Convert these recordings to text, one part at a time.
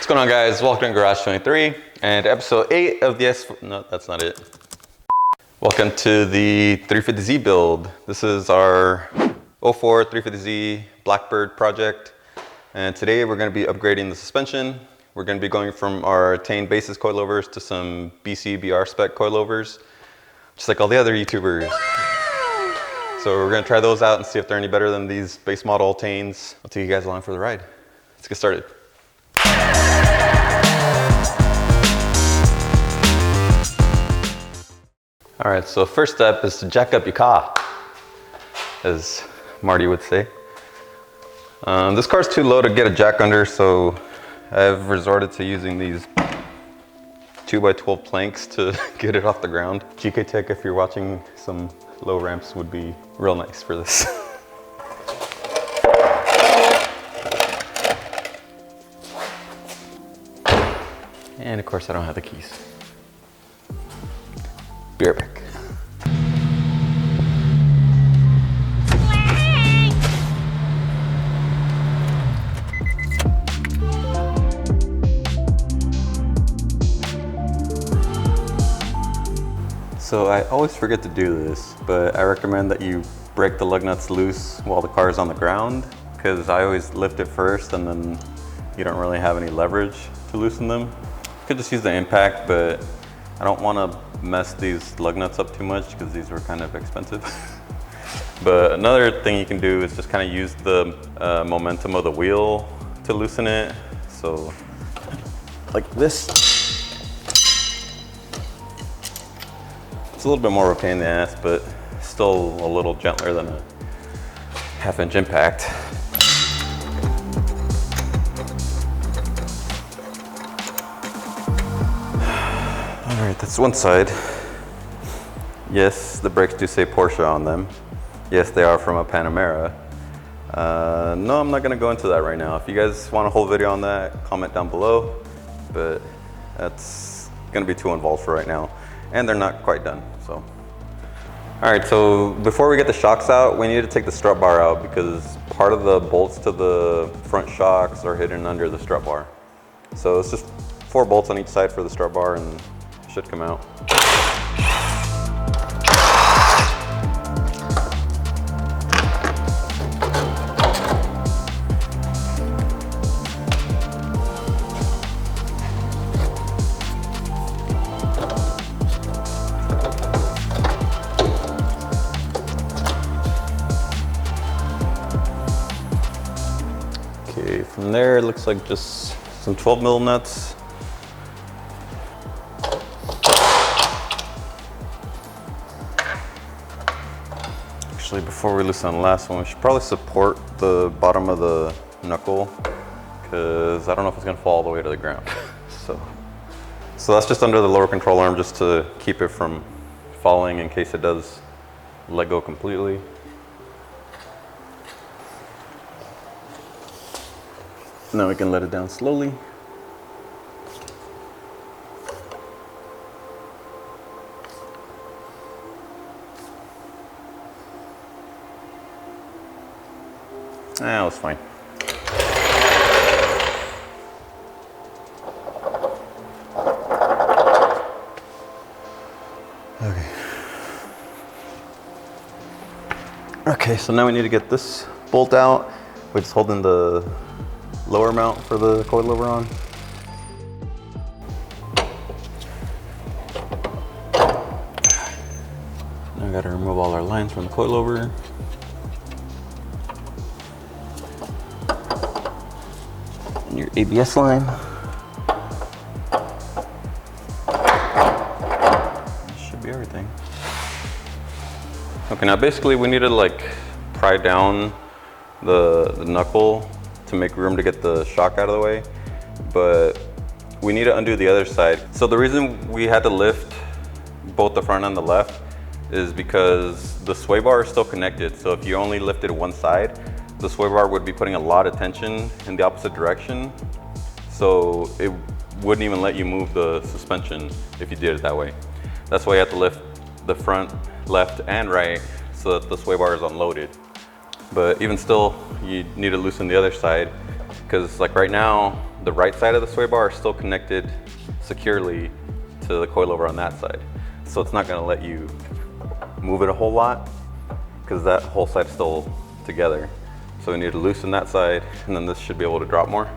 What's going on, guys? Welcome to Garage 23 and episode 8 of the no, that's not it. Welcome to the 350Z build. This is our 04 350Z Blackbird project, and today we're going to be upgrading the suspension. We're going to be going from our TEIN basis coilovers to some BC BR spec coilovers, just like all the other YouTubers. So we're going to try those out and see if they're any better than these base model TEINs. I'll take you guys along for the ride. Let's get started. All right, so first step is to jack up your car, as Marty would say. This car's too low to get a jack under, so I've resorted to using these 2x12 planks to get it off the ground. GK Tech, if you're watching, some low ramps would be real nice for this. And of course I don't have the keys. Be right back. So I always forget to do this, but I recommend that you break the lug nuts loose while the car is on the ground, because I always lift it first and then you don't really have any leverage to loosen them. You could just use the impact, but I don't want to mess these lug nuts up too much because these were kind of expensive. But another thing you can do is just kind of use the momentum of the wheel to loosen it. So like this. It's a little bit more of a pain in the ass, but still a little gentler than a half-inch impact. All right, that's one side. Yes, the brakes do say Porsche on them. Yes, they are from a Panamera. No, I'm not gonna go into that right now. If you guys want a whole video on that, comment down below, but that's gonna be too involved for right now. And they're not quite done, so. All right, so before we get the shocks out, we need to take the strut bar out because part of the bolts to the front shocks are hidden under the strut bar. So it's just 4 bolts on each side for the strut bar and it should come out. Okay, from there it looks like just some 12mm nuts. Actually, before we loosen the last one, we should probably support the bottom of the knuckle because I don't know if it's gonna fall all the way to the ground. So that's just under the lower control arm just to keep it from falling in case it does let go completely. Now we can let it down slowly. That was fine. Okay, so now we need to get this bolt out, which is holding the lower mount for the coilover on. Now I gotta remove all our lines from the coilover. And your ABS line. That should be everything. Okay, now basically we need to like pry down the knuckle to make room to get the shock out of the way, but we need to undo the other side. So the reason we had to lift both the front and the left is because the sway bar is still connected. So if you only lifted one side, the sway bar would be putting a lot of tension in the opposite direction. So it wouldn't even let you move the suspension if you did it that way. That's why you have to lift the front, left, and right so that the sway bar is unloaded. But even still, you need to loosen the other side because like right now, the right side of the sway bar are still connected securely to the coilover on that side. So it's not gonna let you move it a whole lot because that whole side is still together. So we need to loosen that side, and then this should be able to drop more.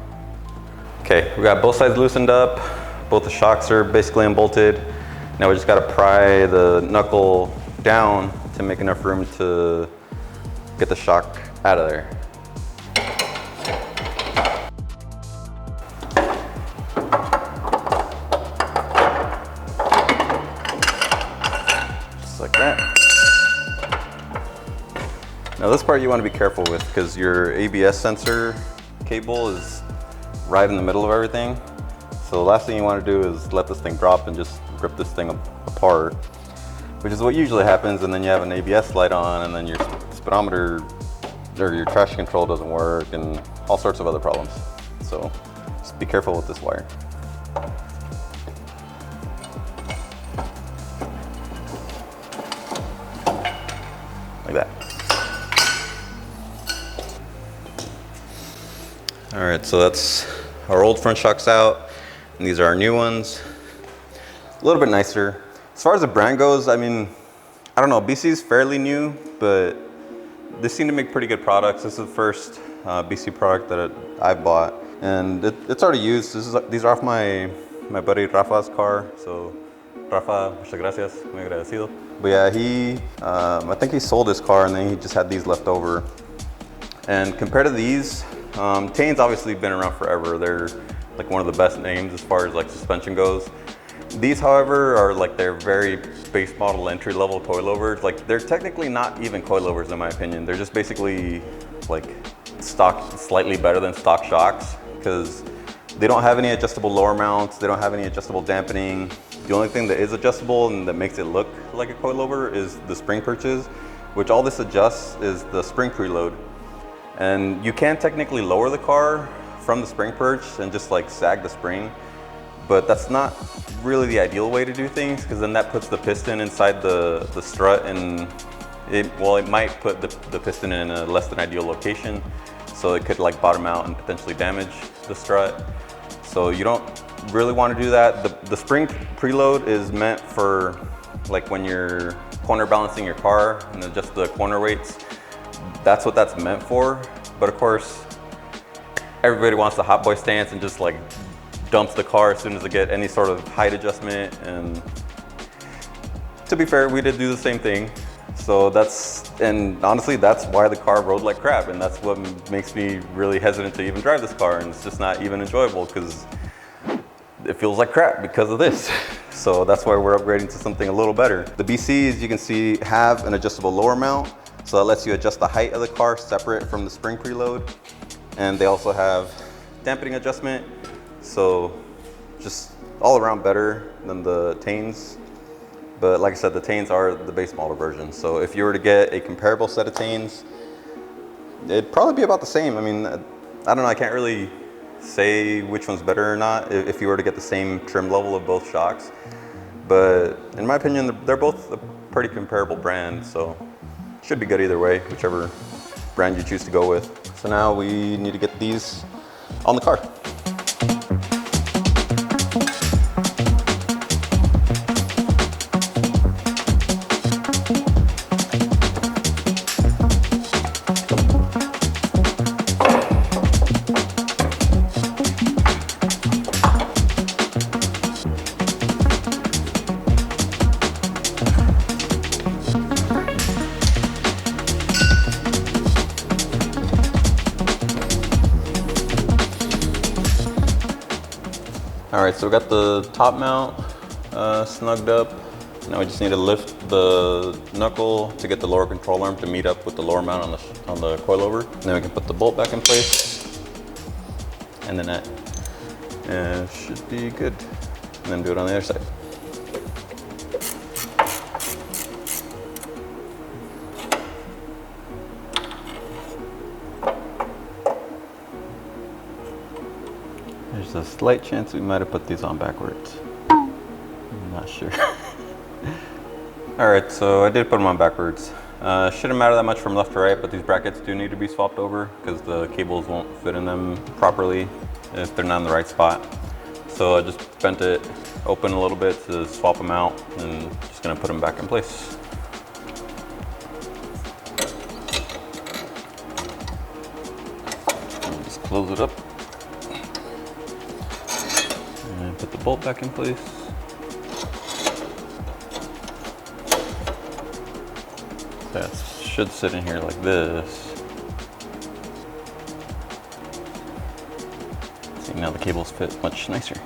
Okay, we got both sides loosened up. Both the shocks are basically unbolted. Now we just gotta pry the knuckle down to make enough room to get the shock out of there. Just like that. Now this part you want to be careful with because your ABS sensor cable is right in the middle of everything. So the last thing you want to do is let this thing drop and just rip this thing apart, which is what usually happens, and then you have an ABS light on, and then your speedometer or your traction control doesn't work, and all sorts of other problems. So just be careful with this wire. Like that. All right, so that's our old front shocks out, and these are our new ones. A little bit nicer. As far as the brand goes, I mean, I don't know, BC is fairly new, but they seem to make pretty good products. This is the first BC product that I've bought, and it's already used. These are off my buddy Rafa's car, so Rafa, muchas gracias, muy agradecido. But yeah, I think he sold his car and then he just had these left over. And compared to these, TEIN's obviously been around forever. They're like one of the best names as far as like suspension goes. These, however, are like their very base model entry-level coilovers. Like they're technically not even coilovers in my opinion. They're just basically like stock, slightly better than stock shocks because they don't have any adjustable lower mounts. They don't have any adjustable dampening. The only thing that is adjustable and that makes it look like a coilover is the spring perches, which all this adjusts is the spring preload. And you can technically lower the car from the spring perch and just like sag the spring, but that's not really the ideal way to do things because then that puts the piston inside the strut, and it might put the piston in a less than ideal location. So it could like bottom out and potentially damage the strut. So you don't really want to do that. The spring preload is meant for like when you're corner balancing your car and adjust the corner weights. That's what that's meant for. But of course, everybody wants the hot boy stance and just like dumps the car as soon as they get any sort of height adjustment. And to be fair, we did do the same thing. So and honestly, that's why the car rode like crap. And that's what makes me really hesitant to even drive this car. And it's just not even enjoyable because it feels like crap because of this. So that's why we're upgrading to something a little better. The BCs, you can see, have an adjustable lower mount. So that lets you adjust the height of the car separate from the spring preload. And they also have dampening adjustment. So just all around better than the TEINs. But like I said, the TEINs are the base model version. So if you were to get a comparable set of TEINs, it'd probably be about the same. I mean, I don't know, I can't really say which one's better or not if you were to get the same trim level of both shocks. But in my opinion, they're both a pretty comparable brand. So should be good either way, whichever brand you choose to go with. So now we need to get these on the car. All right, so we got the top mount snugged up. Now we just need to lift the knuckle to get the lower control arm to meet up with the lower mount on the coilover. And then we can put the bolt back in place and then that should be good. And then do it on the other side. There's a slight chance we might have put these on backwards. I'm not sure. All right, so I did put them on backwards. Shouldn't matter that much from left to right, but these brackets do need to be swapped over because the cables won't fit in them properly. if they're not in the right spot. So I just bent it open a little bit to swap them out, and just gonna put them back in place. Just close it up and put the bolt back in place. That should sit in here like this. See, now the cables fit much nicer.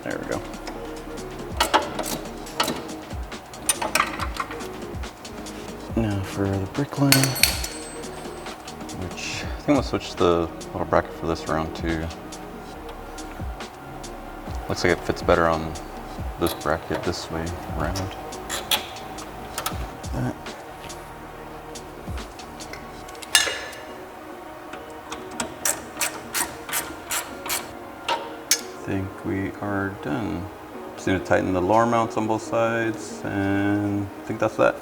There we go. Now for the brake line, which I think we'll switch the little bracket for this around too. Looks like it fits better on this bracket this way around. That. I think we are done. Just need to tighten the lower mounts on both sides, and I think that's that.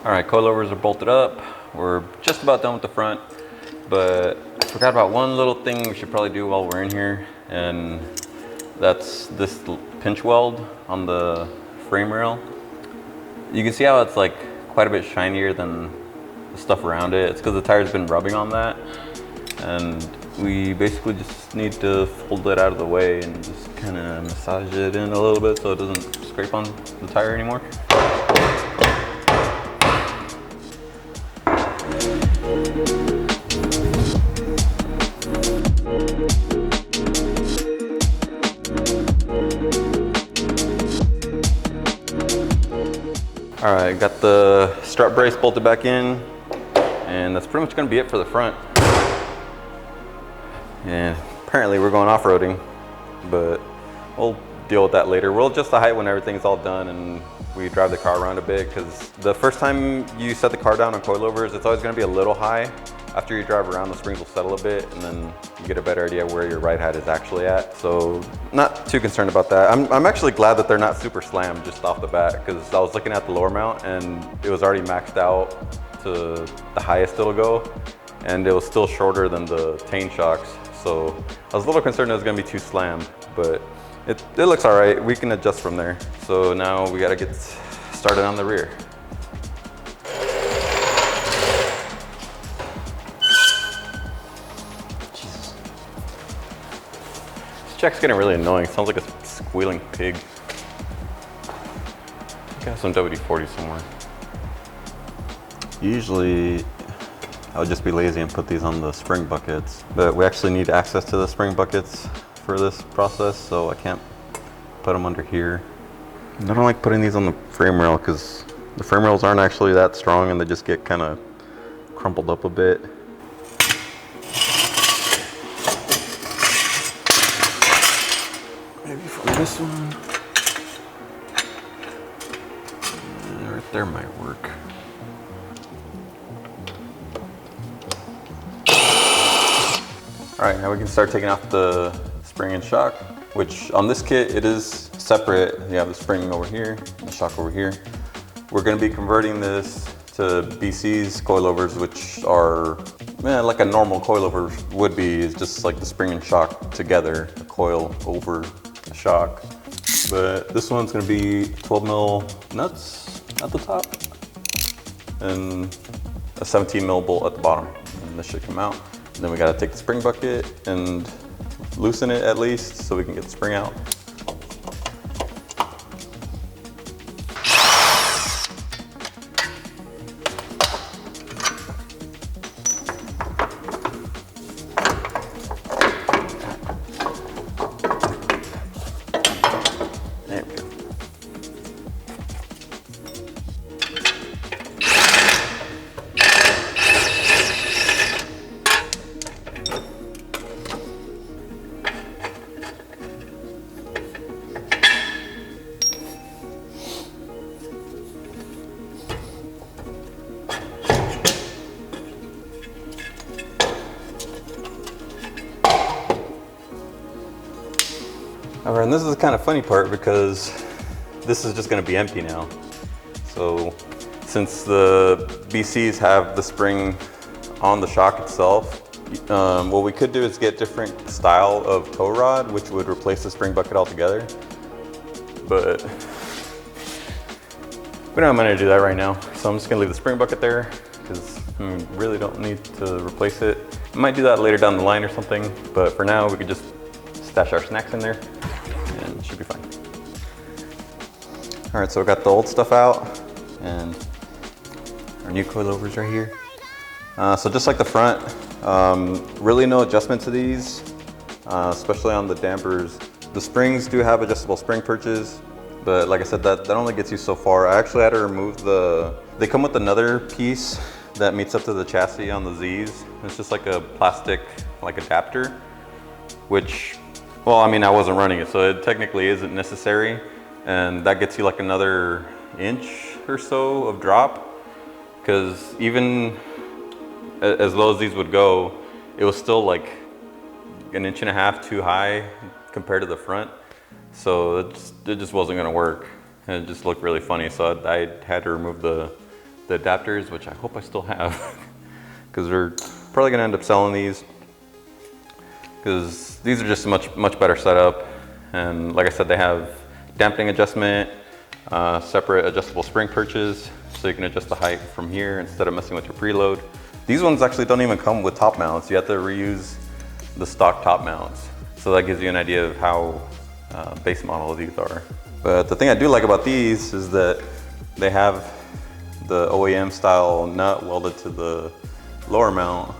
All right, coilovers are bolted up. We're just about done with the front, but I forgot about one little thing we should probably do while we're in here, and that's this pinch weld on the frame rail. You can see how it's like quite a bit shinier than the stuff around it. It's because the tire's been rubbing on that, and we basically just need to fold it out of the way and just kind of massage it in a little bit so it doesn't scrape on the tire anymore. All right, got the strut brace bolted back in, and that's pretty much gonna be it for the front. And apparently we're going off-roading, but we'll deal with that later. We'll adjust the height when everything's all done and we drive the car around a bit, because the first time you set the car down on coilovers, it's always gonna be a little high. After you drive around, the springs will settle a bit, and then you get a better idea where your ride height is actually at. So not too concerned about that. I'm actually glad that they're not super slammed just off the bat, because I was looking at the lower mount and it was already maxed out to the highest it'll go, and it was still shorter than the TEIN shocks. So I was a little concerned it was gonna be too slammed, but it looks all right. We can adjust from there. So now we gotta get started on the rear. Jesus. This jack's getting really annoying. It sounds like a squealing pig. I think I have some WD-40 somewhere. Usually, I would just be lazy and put these on the spring buckets, but we actually need access to the spring buckets for this process, so I can't put them under here. I don't like putting these on the frame rail because the frame rails aren't actually that strong and they just get kind of crumpled up a bit. Maybe for this one, right there might work. All right, now we can start taking off the spring and shock, which on this kit, it is separate. You have the spring over here, the shock over here. We're gonna be converting this to BC's coilovers, which are like a normal coilover would be, is just like the spring and shock together, a coil over a shock. But this one's gonna be 12 mil nuts at the top and a 17 mil bolt at the bottom, and this should come out. Then we gotta take the spring bucket and loosen it at least so we can get the spring out. There we go. All right, and this is the kind of funny part because this is just gonna be empty now. So since the BCs have the spring on the shock itself, What we could do is get different style of tow rod, which would replace the spring bucket altogether. But we don't have money to do that right now. So I'm just gonna leave the spring bucket there because we really don't need to replace it. I might do that later down the line or something, but for now we could just stash our snacks in there and it should be fine. All right, so we got the old stuff out and our new coilovers right here. So just like the front, really no adjustment to these, especially on the dampers. The springs do have adjustable spring perches, but like I said, that only gets you so far. I actually had to remove they come with another piece that meets up to the chassis on the Z's. It's just like a plastic, like adapter, which, well, I mean, I wasn't running it, so it technically isn't necessary. And that gets you like another inch or so of drop, because even as low as these would go, it was still like an inch and a half too high compared to the front. So it just wasn't gonna work. And it just looked really funny. So I had to remove the adapters, which I hope I still have, because we're probably gonna end up selling these, because these are just a much better setup. And like I said, they have dampening adjustment, separate adjustable spring perches, so you can adjust the height from here instead of messing with your preload. These ones actually don't even come with top mounts. You have to reuse the stock top mounts. So that gives you an idea of how base model these are. But the thing I do like about these is that they have the OEM style nut welded to the lower mount,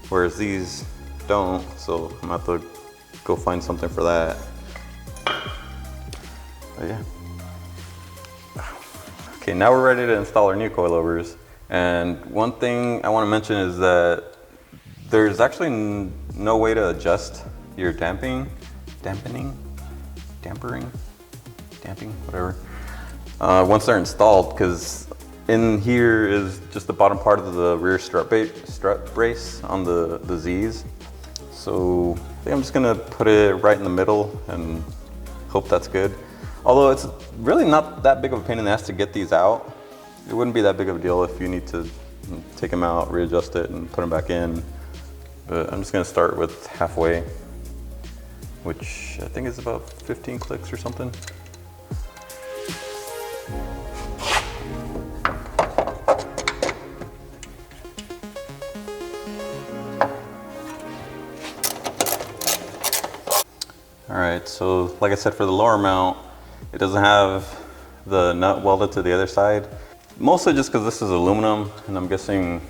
whereas these don't. So I'm gonna have to go find something for that. But yeah. Okay, now we're ready to install our new coilovers. And one thing I want to mention is that there's actually no way to adjust your damping, whatever, once they're installed, because in here is just the bottom part of the rear strut brace on the Z's. So I think I'm just gonna put it right in the middle and hope that's good. Although it's really not that big of a pain in the ass to get these out. It wouldn't be that big of a deal if you need to take them out, readjust it, and put them back in. But I'm just gonna start with halfway, which I think is about 15 clicks or something. All right, so like I said, for the lower mount, it doesn't have the nut welded to the other side. Mostly just because this is aluminum, and I'm guessing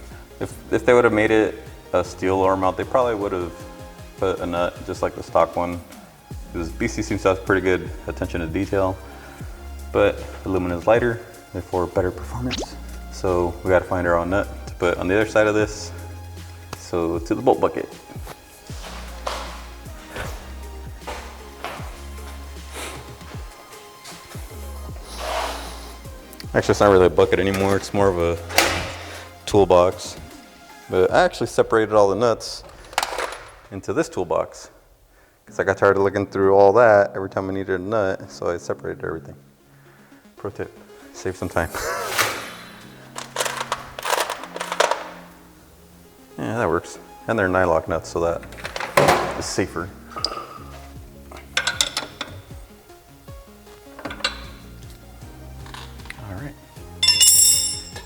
if they would have made it a steel lower mount, they probably would have put a nut just like the stock one, because BC seems to have pretty good attention to detail. But aluminum is lighter, therefore better performance. So we got to find our own nut to put on the other side of this, so to the bolt bucket. Actually, it's not really a bucket anymore, it's more of a toolbox. But I actually separated all the nuts into this toolbox, because I got tired of looking through all that every time I needed a nut, so I separated everything. Pro tip, save some time. Yeah, that works. And they're nylock nuts, so that is safer.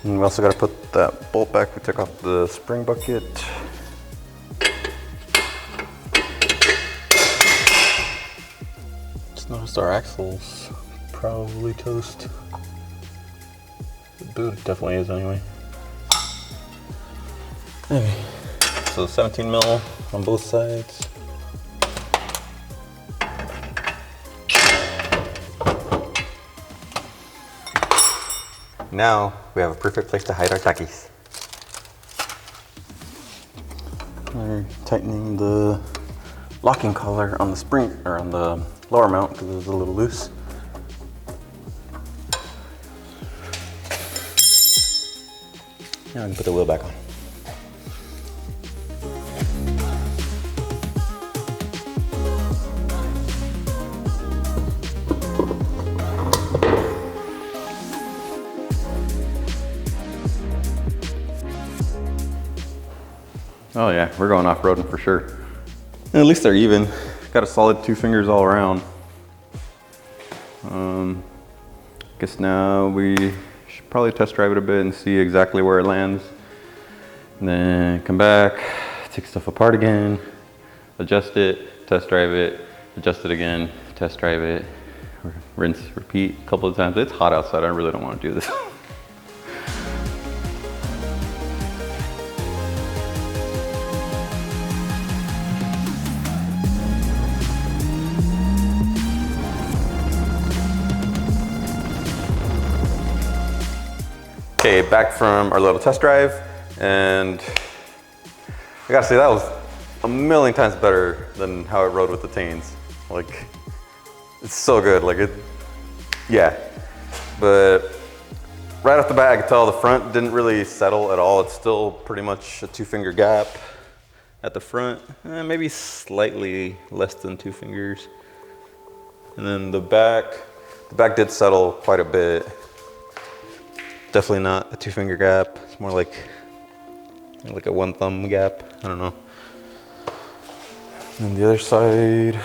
And we also got to put that bolt back we took off the spring bucket. Just noticed our axles probably toast. The boot definitely is anyway. Anyway, so 17 mil on both sides. Now we have a perfect place to hide our takis. We're tightening the locking collar on the spring, or on the lower mount, because it's a little loose. Now I can put the wheel back on. Oh yeah, we're going off-roading for sure. And at least they're even. Got a solid 2 fingers all around. Guess now we should probably test drive it a bit and see exactly where it lands. And then come back, take stuff apart again, adjust it, test drive it, adjust it again, test drive it, rinse, repeat a couple of times. It's hot outside, I really don't want to do this. Okay, back from our little test drive, and I gotta say that was a million times better than how it rode with the TEINs. Like, it's so good, like it, yeah. But right off the bat, I could tell the front didn't really settle at all. It's still pretty much a 2-finger gap at the front, maybe slightly less than 2 fingers. And then the back did settle quite a bit. Definitely not a 2-finger gap. It's more like a 1-thumb gap. I don't know. And the other side.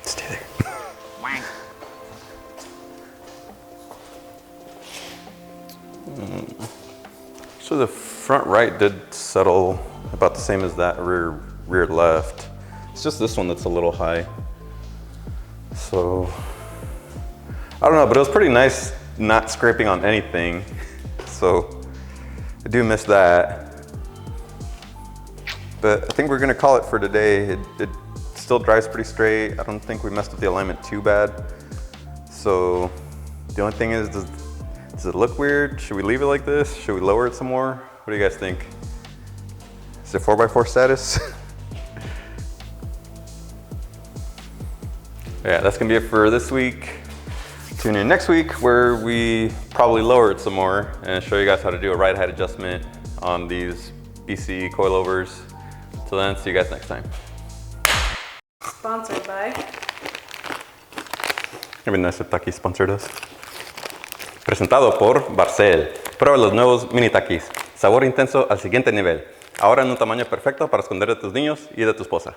Stay there. So the front right did settle about the same as that rear left. It's just this one that's a little high. So I don't know, but it was pretty nice not scraping on anything. So I do miss that. But I think we're gonna call it for today. It still drives pretty straight. I don't think we messed with the alignment too bad. So the only thing is, does it look weird? Should we leave it like this? Should we lower it some more? What do you guys think? Is it 4x4 status? Yeah, that's gonna be it for this week. Tune in next week where we probably lower it some more and show you guys how to do a ride height adjustment on these BC coilovers. Till then, see you guys next time. Sponsored by. It'd be nice if Taki sponsored us. Presentado por Barcel. Prueba los nuevos mini Takis. Sabor intenso al siguiente nivel. Ahora en un tamaño perfecto para esconder de tus niños y de tu esposa.